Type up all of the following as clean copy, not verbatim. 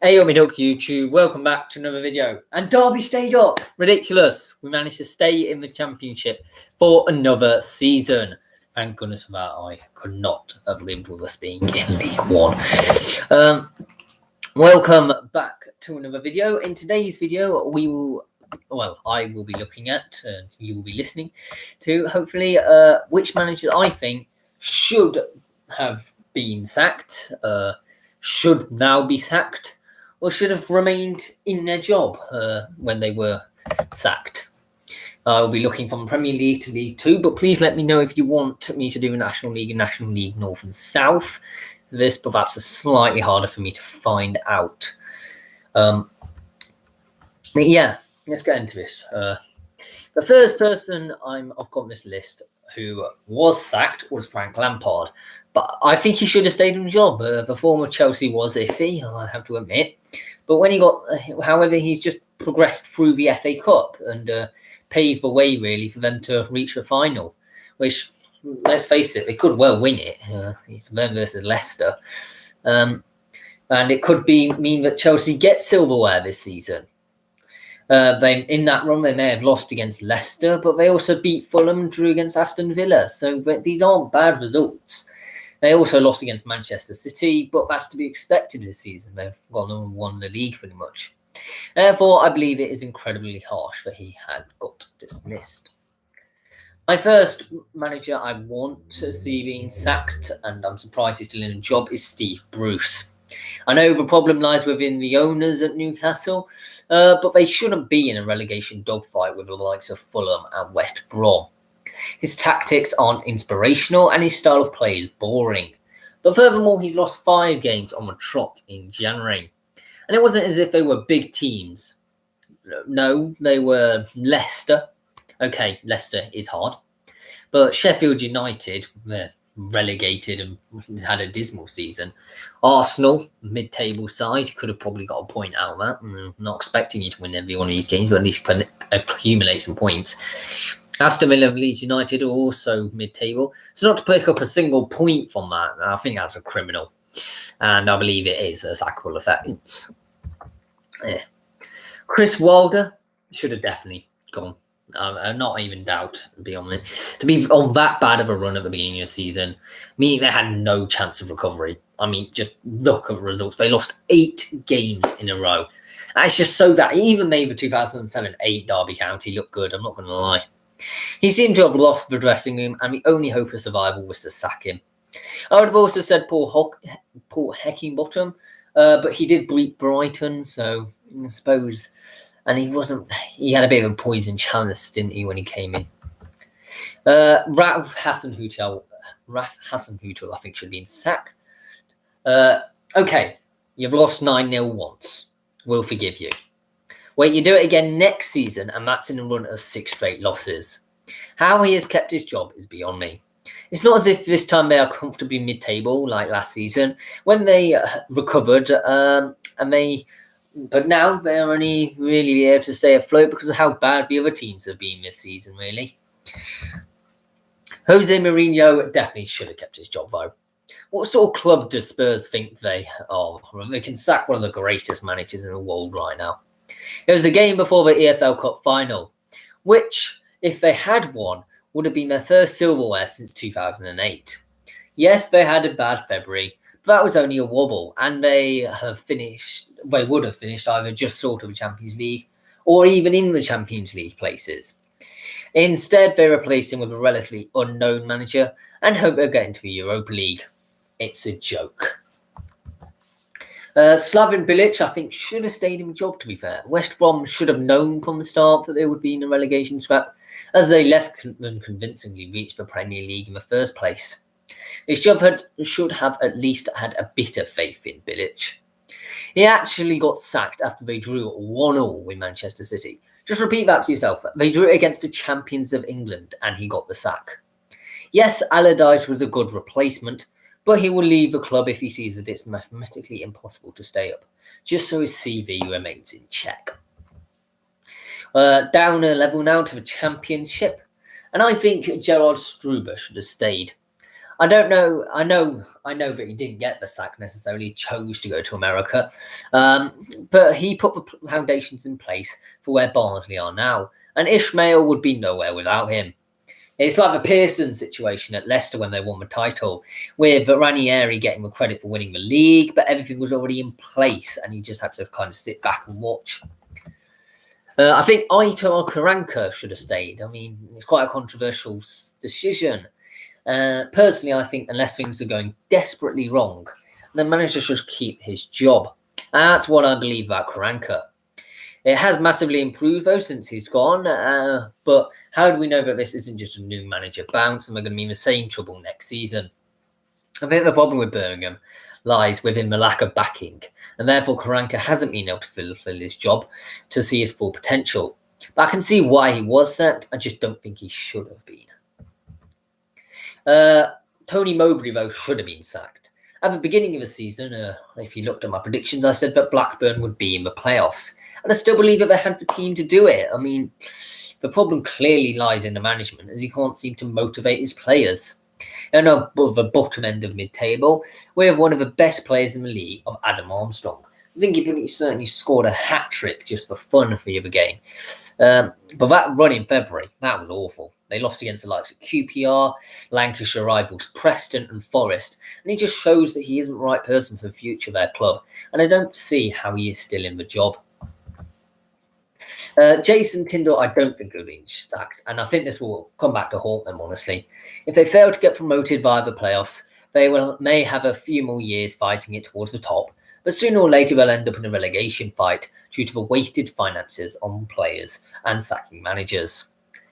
Hey, up me duck YouTube, welcome back to another video. And Derby stayed up. Ridiculous. We managed to stay in the championship for another season. Thank goodness for that. I could not have lived with us being in League One. Welcome back to another video. In today's video, I will be looking at, and you will be listening to, hopefully, which manager I think should have been sacked, should now be sacked, or should have remained in their job when they were sacked. I will be looking from Premier League to League 2, but please let me know if you want me to do a National League and National League North and South. This, but that's slightly harder for me to find out. But yeah, let's get into this. The first person I've got on this list who was sacked was Frank Lampard. But I think he should have stayed in the job. The form of Chelsea was iffy, I have to admit. But when however, he's just progressed through the FA Cup and paved the way, really, for them to reach the final. Which, let's face it, they could well win it. It's them versus Leicester. And it could mean that Chelsea get silverware this season. In that run, they may have lost against Leicester, but they also beat Fulham and drew against Aston Villa. So these aren't bad results. They also lost against Manchester City, but that's to be expected this season. They've won the league pretty much. Therefore, I believe it is incredibly harsh that he had got dismissed. My first manager I want to see being sacked, and I'm surprised he's still in a job, is Steve Bruce. I know the problem lies within the owners at Newcastle, but they shouldn't be in a relegation dogfight with the likes of Fulham and West Brom. His tactics aren't inspirational and his style of play is boring. But furthermore, he's lost 5 games on the trot in January. And it wasn't as if they were big teams. No, they were Leicester. Okay, Leicester is hard. But Sheffield United, they're relegated and had a dismal season. Arsenal, mid-table side, could have probably got a point out of that. I'm not expecting you to win every one of these games, but at least accumulate some points. Aston Villa and Leeds United are also mid-table. So not to pick up a single point from that, I think that's a criminal. And I believe it is a sackable offence. Yeah. Chris Wilder should have definitely gone. Not even doubt, to be honest. To be on that bad of a run at the beginning of the season, meaning they had no chance of recovery. I mean, just look at the results. They lost 8 games in a row. And it's just so bad. He even made the 2007-8 Derby County look good, I'm not going to lie. He seemed to have lost the dressing room, and the only hope of survival was to sack him. I would have also said Paul Heckingbottom, but he did beat Brighton, so I suppose. And he had a bit of a poison chalice, didn't he, when he came in? Ralph Hasenhüttl, I think, should be in sack. Okay, you've lost 9-0 once. We'll forgive you. Wait, you do it again next season, and that's in a run of 6 straight losses. How he has kept his job is beyond me. It's not as if this time they are comfortably mid-table like last season, when they recovered, but now they're only really able to stay afloat because of how bad the other teams have been this season, really. Jose Mourinho definitely should have kept his job, though. What sort of club does Spurs think they are? They can sack one of the greatest managers in the world right now. It was a game before the EFL Cup final, which, if they had won, would have been their first silverware since 2008. Yes, they had a bad February, but that was only a wobble, and they would have finished either just sort of a Champions League or even in the Champions League places. Instead, they replaced him with a relatively unknown manager and hope they'll get into the Europa League. It's a joke. Slaven Bilic, I think, should have stayed in the job, to be fair. West Brom should have known from the start that they would be in a relegation scrap, as they less than convincingly reached the Premier League in the first place. They should have at least had a bit of faith in Bilic. He actually got sacked after they drew 1-1 with Manchester City. Just repeat that to yourself. They drew it against the champions of England, and he got the sack. Yes, Allardyce was a good replacement, but he will leave the club if he sees that it's mathematically impossible to stay up, just so his CV remains in check. Down a level now to the Championship, and I think Gerard Struber should have stayed. I don't know. I know that he didn't get the sack necessarily. He chose to go to America, but he put the foundations in place for where Barnsley are now, and Ishmael would be nowhere without him. It's like the Pearson situation at Leicester when they won the title, with Ranieri getting the credit for winning the league, but everything was already in place, and he just had to kind of sit back and watch. I think Aitor Karanka should have stayed. I mean, it's quite a controversial decision. Personally, I think unless things are going desperately wrong, the manager should keep his job. That's what I believe about Karanka. It has massively improved, though, since he's gone. But how do we know that this isn't just a new manager bounce and we're going to be in the same trouble next season? I think the problem with Birmingham lies within the lack of backing, and therefore Karanka hasn't been able to fulfill his job to see his full potential. But I can see why he was sacked. I just don't think he should have been. Tony Mowbray, though, should have been sacked. At the beginning of the season, if you looked at my predictions, I said that Blackburn would be in the playoffs. And I still believe that they had the team to do it. I mean, the problem clearly lies in the management, as he can't seem to motivate his players. And above the bottom end of mid-table, we have one of the best players in the league, of Adam Armstrong. I think he certainly scored a hat-trick just for fun for the other game. But that run in February, that was awful. They lost against the likes of QPR, Lancashire rivals Preston and Forest. And he just shows that he isn't the right person for the future of their club. And I don't see how he is still in the job. Jason Tindall, I don't think will be sacked, and I think this will come back to haunt them, honestly. If they fail to get promoted via the playoffs, they may have a few more years fighting it towards the top, but sooner or later they'll end up in a relegation fight due to the wasted finances on players and sacking managers.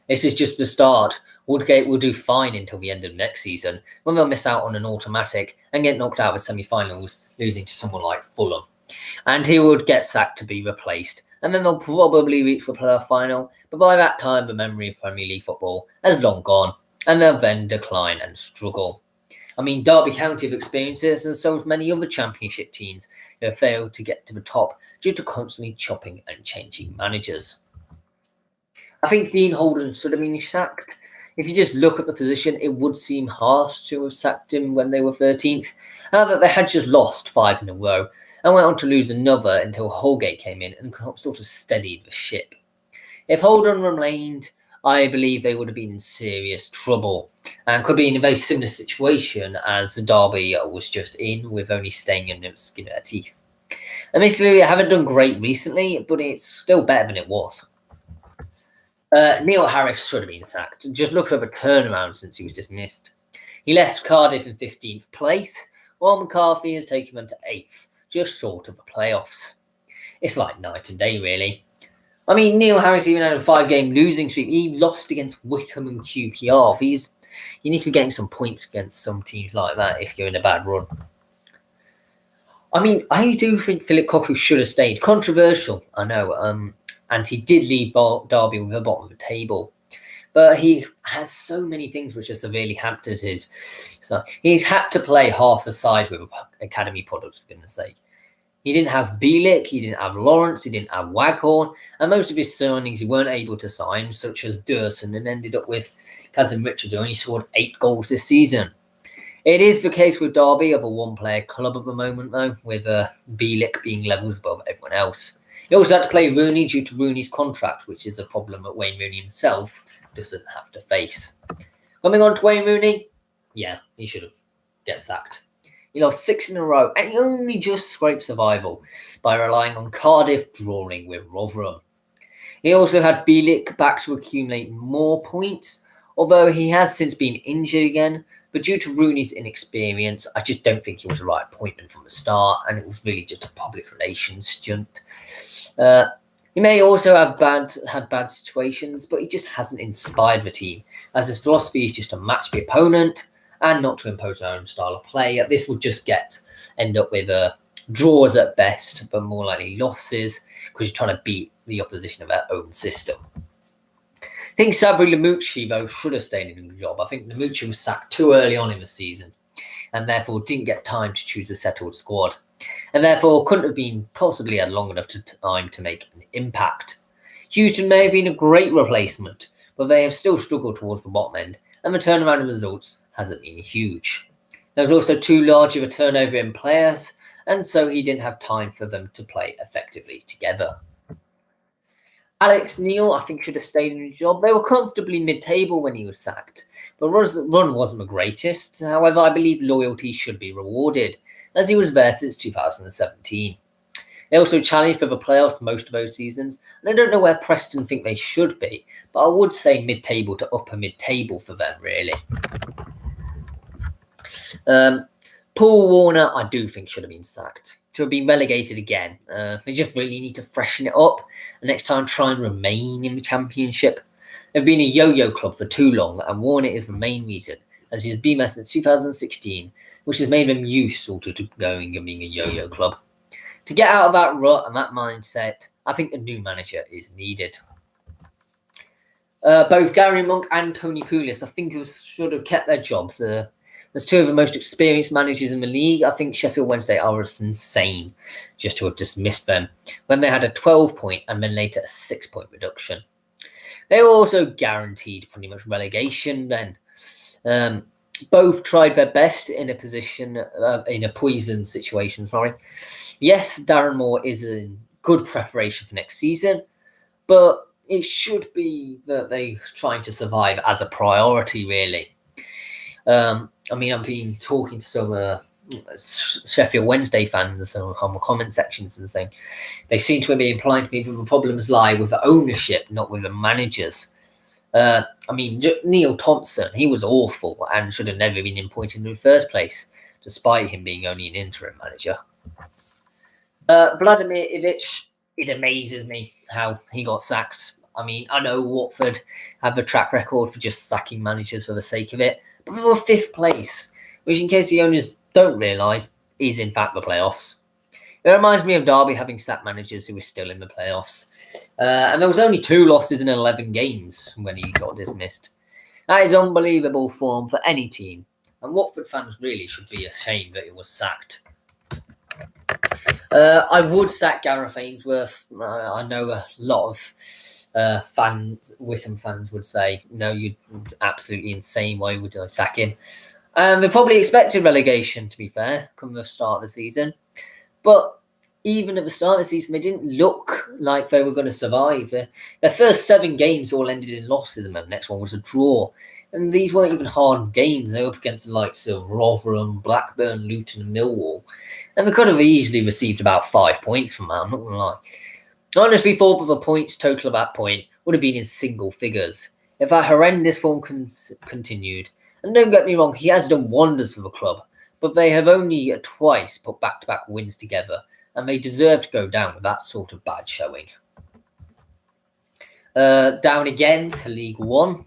This is just the start. Woodgate will do fine until the end of next season, when they'll miss out on an automatic and get knocked out of semi-finals, losing to someone like Fulham. And he would get sacked to be replaced, and then they'll probably reach the playoff final, but by that time the memory of Premier League football has long gone, and they'll then decline and struggle. I mean, Derby County have experienced this, and so have many other Championship teams who have failed to get to the top due to constantly chopping and changing managers. I think Dean Holden should have been sacked. If you just look at the position, it would seem harsh to have sacked him when they were 13th. However, they had just lost 5 in a row, and went on to lose another until Holgate came in and sort of steadied the ship. If Holden remained, I believe they would have been in serious trouble and could be in a very similar situation as Derby was just in, with only staying in the skin of their teeth. Admittedly, they haven't done great recently, but it's still better than it was. Neil Harris should have been sacked. Just look at the turnaround since he was dismissed. He left Cardiff in 15th place, while McCarthy has taken them to 8th. Just short of the playoffs. It's like night and day, really. I mean, Neil Harris even had a 5-game losing streak. He lost against Wickham and QPR. You need to be getting some points against some teams like that if you're in a bad run. I mean, I do think Philip Cocu should have stayed. Controversial, I know. And he did lead Derby with the bottom of the table. But he has so many things which are severely hampered him. So he's had to play half a side with academy products, for goodness sake. He didn't have Bielik, he didn't have Lawrence, he didn't have Waghorn, and most of his signings he weren't able to sign, such as Durson, and ended up with Kazim Richards, who only scored 8 goals this season. It is the case with Derby of a one-player club at the moment, though, with Bielik being levels above everyone else. He also had to play Rooney due to Rooney's contract, which is a problem that Wayne Rooney himself doesn't have to face. Coming on to Wayne Rooney, yeah, he should have get sacked. He lost 6 in a row, and he only just scraped survival by relying on Cardiff drawing with Rotherham. He also had Bielik back to accumulate more points, although he has since been injured again. But due to Rooney's inexperience, I just don't think he was the right appointment from the start, and it was really just a public relations stunt. He may also have had bad situations, but he just hasn't inspired the team, as his philosophy is just to match the opponent and not to impose their own style of play. This will just end up with draws at best, but more likely losses, because you're trying to beat the opposition of their own system. I think Sabri Lamouchi, though, should have stayed in the job. I think Lamouchi was sacked too early on in the season, and therefore didn't get time to choose a settled squad, and therefore couldn't have been possibly had long enough time to make an impact. Houston may have been a great replacement, but they have still struggled towards the bottom end, and the turnaround of results hasn't been huge. There was also too large of a turnover in players, and so he didn't have time for them to play effectively together. Alex Neil, I think, should have stayed in his job. They were comfortably mid-table when he was sacked, but run wasn't the greatest. However, I believe loyalty should be rewarded, as he was there since 2017. They also challenged for the playoffs most of those seasons, and I don't know where Preston think they should be, but I would say mid-table to upper mid-table for them, really. Paul Warner, I do think should have been sacked. To have been relegated again. They just really need to freshen it up, and next time try and remain in the Championship. They've been a yo-yo club for too long, and Warner is the main reason, as he has been there since 2016, which has made them used to going and being a yo-yo club. To get out of that rut and that mindset, I think a new manager is needed. Both Gary Monk and Tony Pulis, I think, should have kept their jobs. As two of the most experienced managers in the league, I think Sheffield Wednesday are insane just to have dismissed them when they had a 12-point and then later a 6-point reduction. They were also guaranteed pretty much relegation then. Both tried their best in a poison situation. Yes, Darren Moore is in good preparation for next season, but it should be that they're trying to survive as a priority, really. I've been talking to some Sheffield Wednesday fans on the comment sections and saying they seem to be implying to me that the problems lie with the ownership, not with the managers. Neil Thompson, he was awful and should have never been appointed in the first place, despite him being only an interim manager. Vladimir Ivic, it amazes me how he got sacked. I know Watford have a track record for just sacking managers for the sake of it, but they were 5th place, which, in case the owners don't realise, is in fact the playoffs. It reminds me of Derby having sacked managers who were still in the playoffs. And there was only 2 losses in 11 games when he got dismissed. That is unbelievable form for any team. And Watford fans really should be ashamed that he was sacked. I would sack Gareth Ainsworth. I know a lot of Wickham fans would say, no, you're absolutely insane. Why would I sack him? They probably expected relegation, to be fair, come the start of the season. But even at the start of the season, they didn't look like they were going to survive. Their first 7 games all ended in losses, and the next one was a draw. And these weren't even hard games. They were up against the likes of Rotherham, Blackburn, Luton, and Millwall. And they could have easily received about 5 points from that, I'm not going to lie. I honestly thought that the points total at that point would have been in single figures. If that horrendous form continued, and don't get me wrong, he has done wonders for the club, but they have only twice put back-to-back wins together, and they deserve to go down with that sort of bad showing. Down again to League One,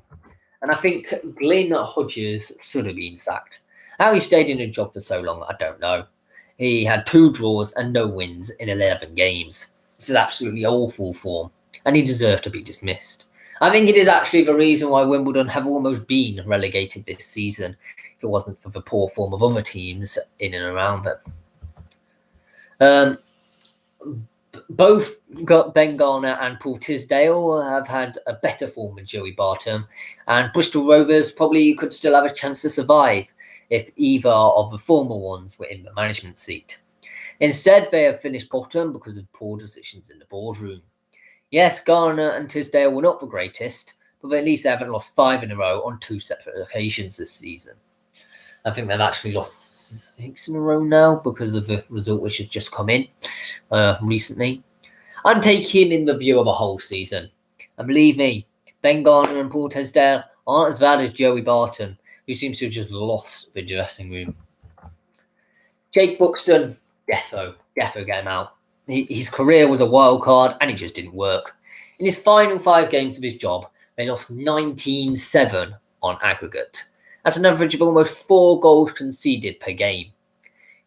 and I think Glyn Hodges should have been sacked. How he stayed in a job for so long, I don't know. He had 2 draws and no wins in 11 games. This is absolutely awful form, and he deserved to be dismissed. I think it is actually the reason why Wimbledon have almost been relegated this season, if it wasn't for the poor form of other teams in and around them. Both Ben Garner and Paul Tisdale have had a better form than Joey Barton, and Bristol Rovers probably could still have a chance to survive if either of the former ones were in the management seat. Instead, they have finished bottom because of poor decisions in the boardroom. Yes, Garner and Tisdale were not the greatest, but at least they haven't lost 5 in a row on 2 separate occasions this season. I think they've actually lost 6 in a row now because of the result which has just come in recently. I'm taking in the view of a whole season. And believe me, Ben Garner and Paul Tisdale aren't as bad as Joey Barton, who seems to have just lost the dressing room. Jake Buxton, defo get him out. His career was a wild card and it just didn't work. In his final 5 games of his job, they lost 19-7 on aggregate. That's an average of almost 4 goals conceded per game.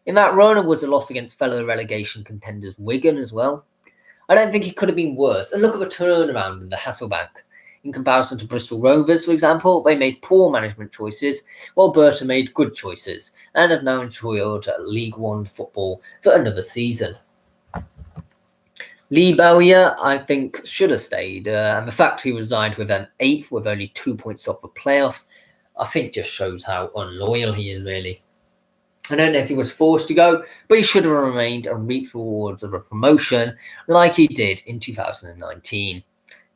In that run was a loss against fellow relegation contenders Wigan as well. I don't think it could have been worse. And look at the turnaround in the Hasselbank. In comparison to Bristol Rovers, for example, they made poor management choices, while Burton made good choices and have now enjoyed League One football for another season. Lee Bowyer, I think, should have stayed, and the fact he resigned with an 8th with only 2 points off the playoffs, I think just shows how unloyal he is, really. I don't know if he was forced to go, but he should have remained and reaped rewards of a promotion like he did in 2019.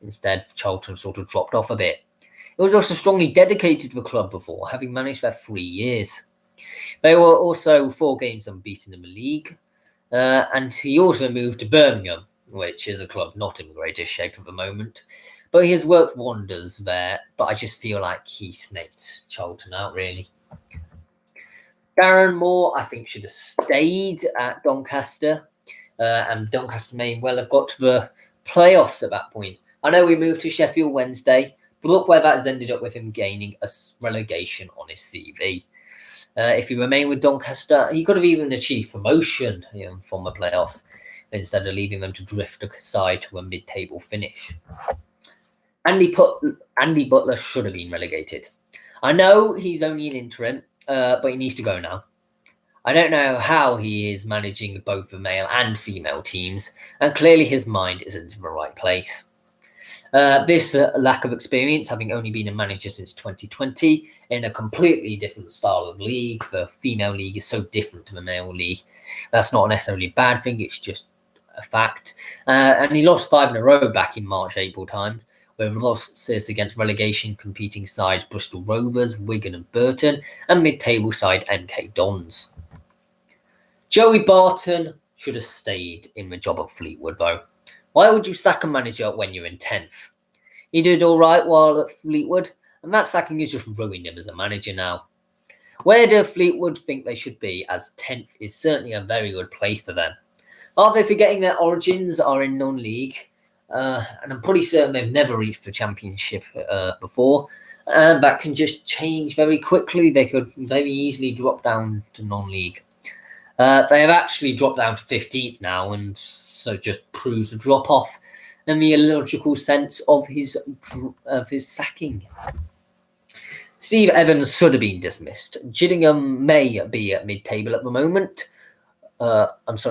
Instead, Charlton sort of dropped off a bit. He was also strongly dedicated to the club before, having managed there 3 years. They were also 4 games unbeaten in the league, and he also moved to Birmingham, which is a club not in the greatest shape at the moment. But he has worked wonders there, but I just feel like he snaked Charlton out, really. Darren Moore, I think, should have stayed at Doncaster, and Doncaster may well have got to the playoffs at that point. I know we moved to Sheffield Wednesday, but look where that has ended up with him gaining a relegation on his CV. If he remained with Doncaster, he could have even achieved promotion from the playoffs instead of leaving them to drift aside to a mid-table finish. Andy Butler should have been relegated. I know he's only an interim, but he needs to go now. I don't know how he is managing both the male and female teams, and clearly his mind isn't in the right place. This lack of experience, having only been a manager since 2020 in a completely different style of league. The female league is so different to the male league. That's not necessarily a bad thing, it's just a fact. And he lost 5 in a row back in March, April times, with losses against relegation competing sides Bristol Rovers, Wigan and Burton, and mid-table side MK Dons. Joey Barton should have stayed in the job at Fleetwood, though. Why would you sack a manager when you're in 10th? He did all right while at Fleetwood, and that sacking has just ruined him as a manager now. Where do Fleetwood think they should be, as 10th is certainly a very good place for them? Are they forgetting their origins are in non-league? And I'm pretty certain they've never reached the championship before, and that can just change very quickly. They could very easily drop down to non-league. They have actually dropped down to 15th now, and so just proves a drop-off in the illogical sense of his sacking. Steve Evans should have been dismissed. Gillingham may be at mid-table at the moment.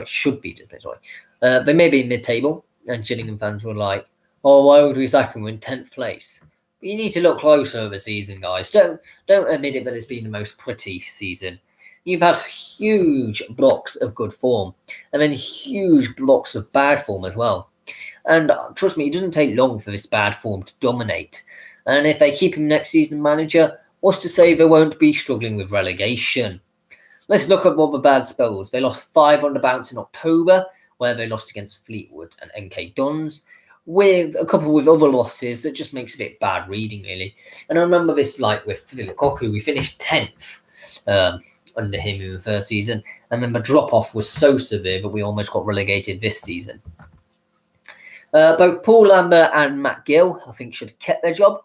Should be dismissed, sorry. They may be mid-table, and Gillingham fans were like, oh, why would we sack him in 10th place? But you need to look closer over the season, guys. Don't admit it, but it's been the most pretty season. You've had huge blocks of good form and then huge blocks of bad form as well. And trust me, it doesn't take long for this bad form to dominate. And if they keep him next season manager, what's to say they won't be struggling with relegation? Let's look at all the bad spells. They lost 5 on the bounce in October, where they lost against Fleetwood and MK Dons, with a couple with other losses. That just makes a bit bad reading, really. And I remember this like with Philip Koku, we finished 10th. Under him in the first season, and then the drop-off was so severe that we almost got relegated this season. Both Paul Lambert and Matt Gill, I think, should have kept their job.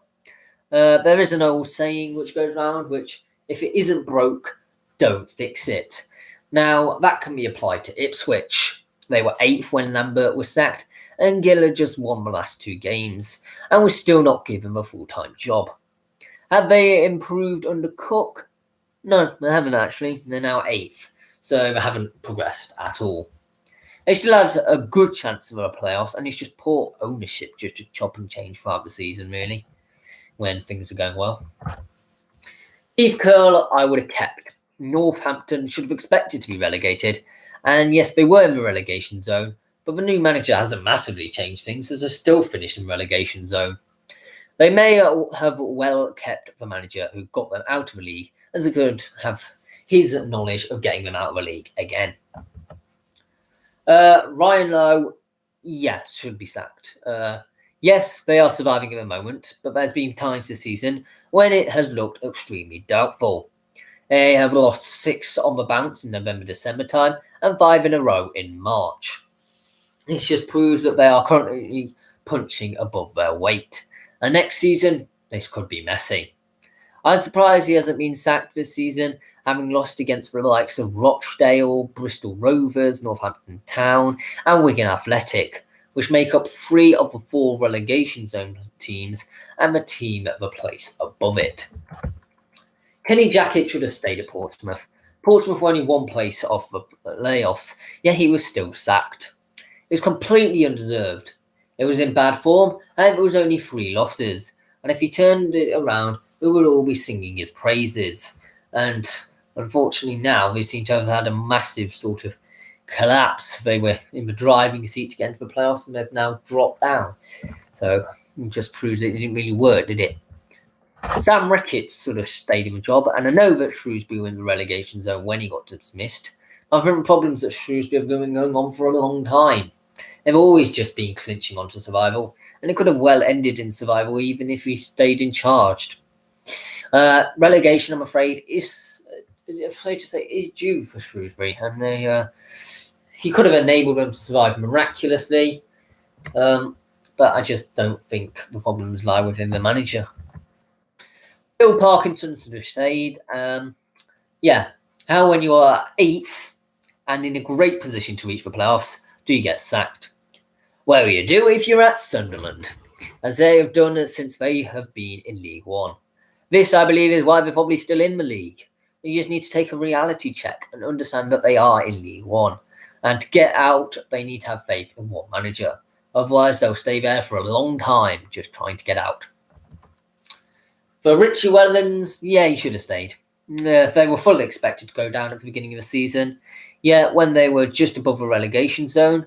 There is an old saying which goes around, which, if it isn't broke, don't fix it. Now, that can be applied to Ipswich. They were 8th when Lambert was sacked, and Gill had just won the last 2 games, and was still not given a full-time job. Have they improved under Cook? No, they haven't actually. They're now 8th, so they haven't progressed at all. They still had a good chance of a playoffs, and it's just poor ownership just to chop and change throughout the season, really, when things are going well. Steve Curl, I would have kept. Northampton should have expected to be relegated, and yes, they were in the relegation zone, but the new manager hasn't massively changed things, as they're still finished in relegation zone. They may have well kept the manager who got them out of the league, as they could have his knowledge of getting them out of the league again. Ryan Lowe, should be sacked. Yes, they are surviving at the moment, but there's been times this season when it has looked extremely doubtful. They have lost 6 on the bounce in November, December time, and 5 in a row in March. This just proves that they are currently punching above their weight. And next season, this could be messy. I'm surprised he hasn't been sacked this season, having lost against the likes of Rochdale, Bristol Rovers, Northampton Town, and Wigan Athletic, which make up 3 of the 4 relegation zone teams and the team at the place above it. Kenny Jackett should have stayed at Portsmouth. Portsmouth were only 1 place off the layoffs, yet he was still sacked. It was completely undeserved. It was in bad form, and it was only 3 losses. And if he turned it around, we would all be singing his praises. And unfortunately now they seem to have had a massive sort of collapse. They were in the driving seat to get into the playoffs and they've now dropped down. So it just proves it didn't really work, did it? Sam Ricketts sort of stayed in the job, and I know that Shrewsbury were in the relegation zone when he got dismissed. I think problems at Shrewsbury have been going on for a long time. They've always just been clinching onto survival, and it could have well ended in survival even if he stayed in charge. Relegation, I'm afraid, is afraid to say, is due for Shrewsbury, and he could have enabled them to survive miraculously, but I just don't think the problems lie within the manager. Bill Parkinson sort of said, how when you are 8th and in a great position to reach the playoffs, do you get sacked? Well, you do if you're at Sunderland, as they have done since they have been in League One. This, I believe, is why they're probably still in the league. You just need to take a reality check and understand that they are in League One. And to get out, they need to have faith in one manager. Otherwise, they'll stay there for a long time just trying to get out. For Richie Wellens, he should have stayed. They were fully expected to go down at the beginning of the season. When they were just above the relegation zone,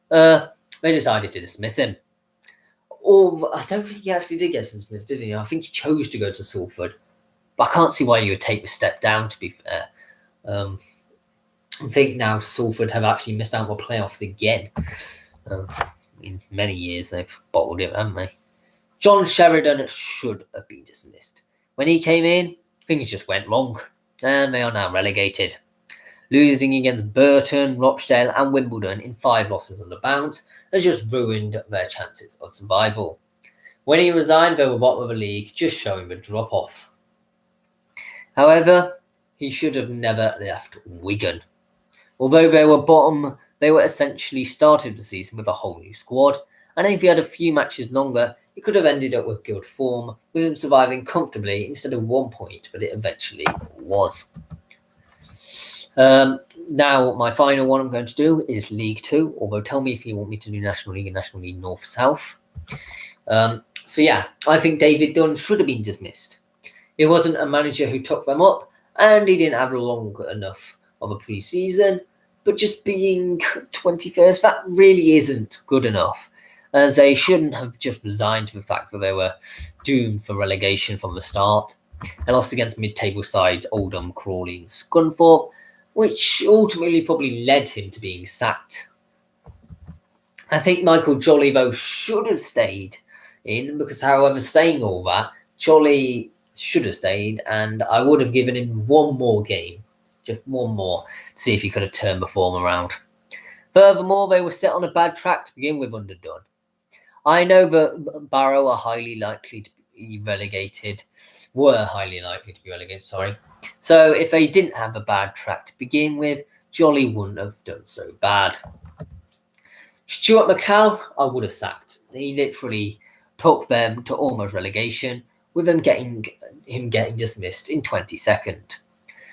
they decided to dismiss him. I don't think he actually did get dismissed, did he? I think he chose to go to Salford. But I can't see why you would take the step down, to be fair. I think now Salford have actually missed out on the playoffs again. In many years, they've bottled it, haven't they? John Sheridan should have been dismissed. When he came in, things just went wrong, and they are now relegated. Losing against Burton, Rochdale and Wimbledon in 5 losses on the bounce has just ruined their chances of survival. When he resigned, they were bottom of the league, just showing the drop-off. However, he should have never left Wigan. Although they were bottom, they were essentially started the season with a whole new squad, and if he had a few matches longer, he could have ended up with good form, with him surviving comfortably instead of 1 point, but it eventually was. Now, my final one I'm going to do is League 2, although tell me if you want me to do National League and National League North-South. I think David Dunn should have been dismissed. He wasn't a manager who took them up, and he didn't have long enough of a pre-season, but just being 21st, that really isn't good enough, as they shouldn't have just resigned to the fact that they were doomed for relegation from the start, and lost against mid-table sides Oldham, Crawley and Scunthorpe, which ultimately probably led him to being sacked. I think Michael Jolly, though, should have stayed in, because however, saying all that, Jolly should have stayed, and I would have given him one more game, just one more, to see if he could have turned the form around. Furthermore, they were set on a bad track to begin with under Dunn. I know that Barrow are highly likely to be relegated, So if they didn't have a bad track to begin with, Jolly wouldn't have done so bad. Stuart McCall, I would have sacked. He literally took them to almost relegation, with him getting dismissed in 22nd.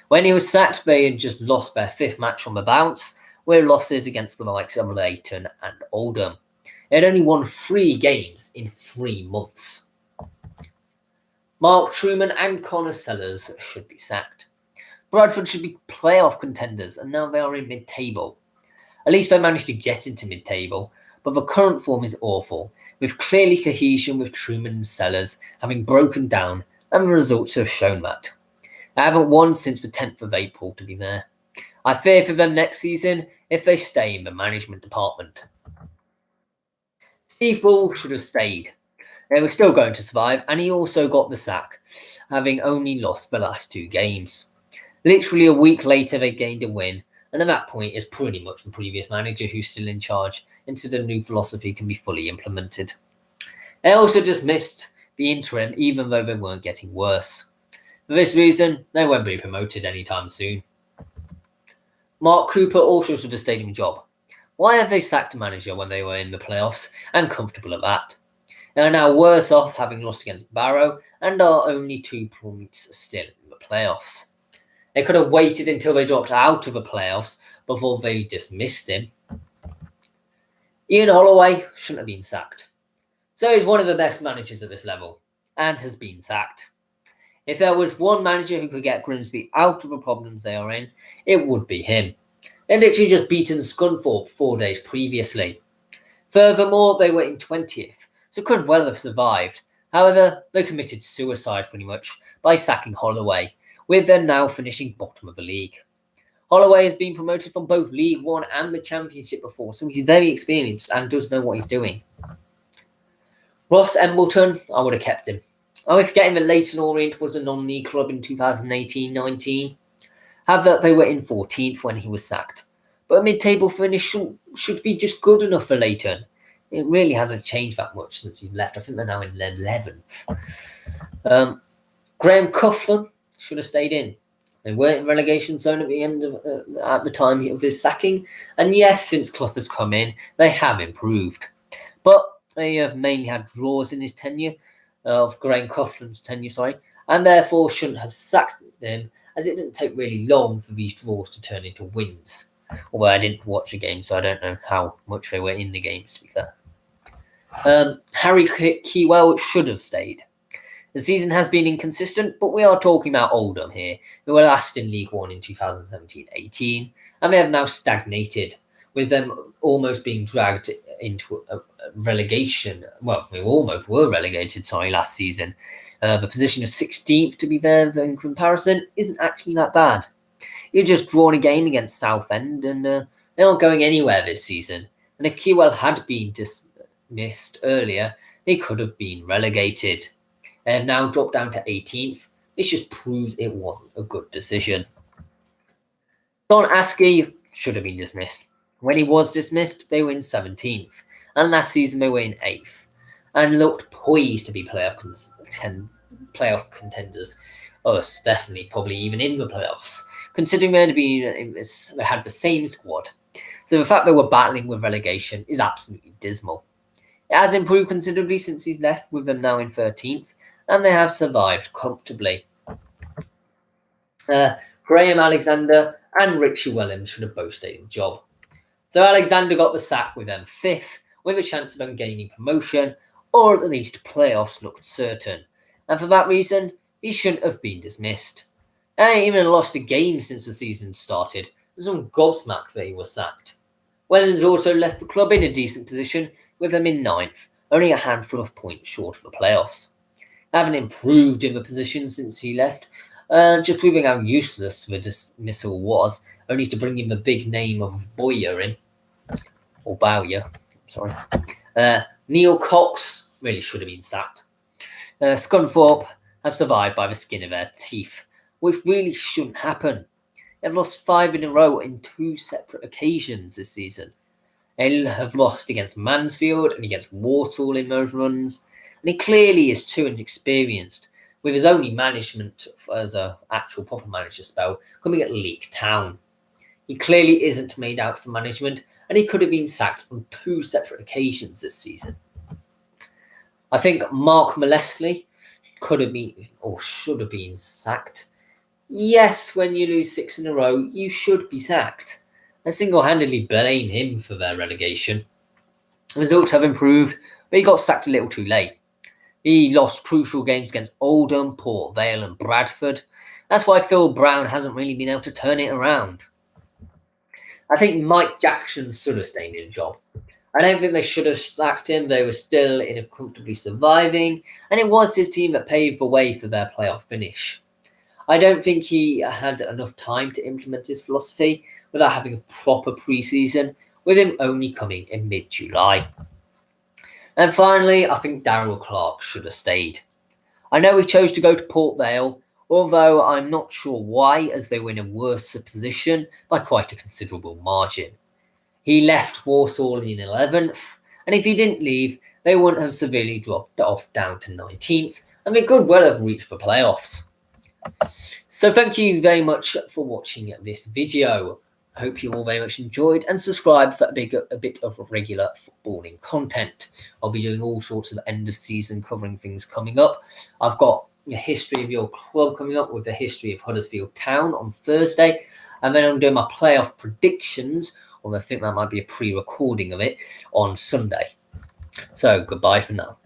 When he was sacked, they had just lost their 5th match on the bounce, with losses against the likes of Leighton and Oldham. They had only won 3 games in 3 months. Mark Truman and Connor Sellers should be sacked. Bradford should be playoff contenders, and now they are in mid-table. At least they managed to get into mid-table, but the current form is awful, with clearly cohesion with Truman and Sellers having broken down, and the results have shown that. They haven't won since the 10th of April, to be there. I fear for them next season if they stay in the management department. Steve Bull should have stayed. They were still going to survive, and he also got the sack, having only lost the last 2 games. Literally a week later, they gained a win, and at that point, it's pretty much the previous manager who's still in charge until the new philosophy can be fully implemented. They also dismissed the interim, even though they weren't getting worse. For this reason, they won't be promoted anytime soon. Mark Cooper also should have stayed in the job. Why have they sacked a manager when they were in the playoffs and comfortable at that? They are now worse off, having lost against Barrow, and are only 2 points still in the playoffs. They could have waited until they dropped out of the playoffs before they dismissed him. Ian Holloway shouldn't have been sacked. So he's one of the best managers at this level, and has been sacked. If there was one manager who could get Grimsby out of the problems they are in, it would be him. They'd literally just beaten Scunthorpe 4 days previously. Furthermore, they were in 20th, so could well have survived. However, they committed suicide pretty much by sacking Holloway, with them now finishing bottom of the league. Holloway has been promoted from both League One and the Championship before, so he's very experienced and does know what he's doing. Ross Embleton, I would have kept him. I was forgetting that Leyton Orient was a non-league club in 2018-19. However, they were in 14th when he was sacked. But a mid-table finish should be just good enough for Leyton. It really hasn't changed that much since he's left. I think they're now in 11th. Graham Coughlin should have stayed in. They weren't in relegation zone at the time of his sacking. And yes, since Clough has come in, they have improved. But they have mainly had draws in his tenure, of Graham Coughlin's tenure, and therefore shouldn't have sacked him, as it didn't take really long for these draws to turn into wins. Although I didn't watch the game, so I don't know how much they were in the games, to be fair. Harry Kewell should have stayed. The season has been inconsistent, but we are talking about Oldham here, who were last in League One in 2017-18, and they have now stagnated, with them almost being dragged into a relegation. Well, we almost were relegated, last season. The position of 16th, to be fair, in comparison, isn't actually that bad. You're just drawn a game against Southend, and they're not going anywhere this season. And if Kewell had been dismissed earlier, they could have been relegated. They have now dropped down to 18th. This just proves it wasn't a good decision. Don Askey should have been dismissed. When he was dismissed, they were in 17th. And last season, they were in 8th. And looked poised to be playoff contenders. Definitely, probably even in the playoffs. Considering they had the same squad. So the fact they were battling with relegation is absolutely dismal. It has improved considerably since he's left, with them now in 13th. And they have survived comfortably. Graham Alexander and Richie Williams should have both stayed in the job. So Alexander got the sack with them 5th, with a chance of them gaining promotion, or at least playoffs looked certain. And for that reason, he shouldn't have been dismissed. They ain't even lost a game since the season started. There's some gobsmacked that he was sacked. Wellens also left the club in a decent position, with them in 9th, only a handful of points short of the playoffs. They haven't improved in the position since he left, just proving how useless the dismissal was, only to bring in the big name of Bowyer in. Or Bowyer, sorry. Neil Cox really should have been sacked. Scunthorpe have survived by the skin of their teeth, which really shouldn't happen. They've lost 5 in a row in 2 separate occasions this season. They have lost against Mansfield and against Walsall in those runs, and he clearly is too inexperienced, with his only management as an actual proper manager spell coming at Leek Town. He clearly isn't made out for management, and he could have been sacked on 2 separate occasions this season. I think Mark Molestley could have been, or should have been, sacked. Yes, when you lose 6 in a row, you should be sacked. I single-handedly blame him for their relegation. The results have improved, but he got sacked a little too late. He lost crucial games against Oldham, Port Vale and Bradford. That's why Phil Brown hasn't really been able to turn it around. I think Mike Jackson should have stayed in the job. I don't think they should have sacked him. They were still in a comfortably surviving, and it was his team that paved the way for their playoff finish. I don't think he had enough time to implement his philosophy without having a proper pre-season, with him only coming in mid-July. And finally, I think Darryl Clark should have stayed. I know he chose to go to Port Vale, although I'm not sure why, as they were in a worse position by quite a considerable margin. He left Walsall in 11th, and if he didn't leave, they wouldn't have severely dropped off down to 19th, and they could well have reached the playoffs. So thank you very much for watching this video. I hope you all very much enjoyed, and subscribe for a bit of regular footballing content. I'll be doing all sorts of end of season covering things coming up. I've got a history of your club coming up with the history of Huddersfield Town on Thursday, and then I'm doing my playoff predictions, although I think that might be a pre-recording of it, on Sunday. So goodbye for now.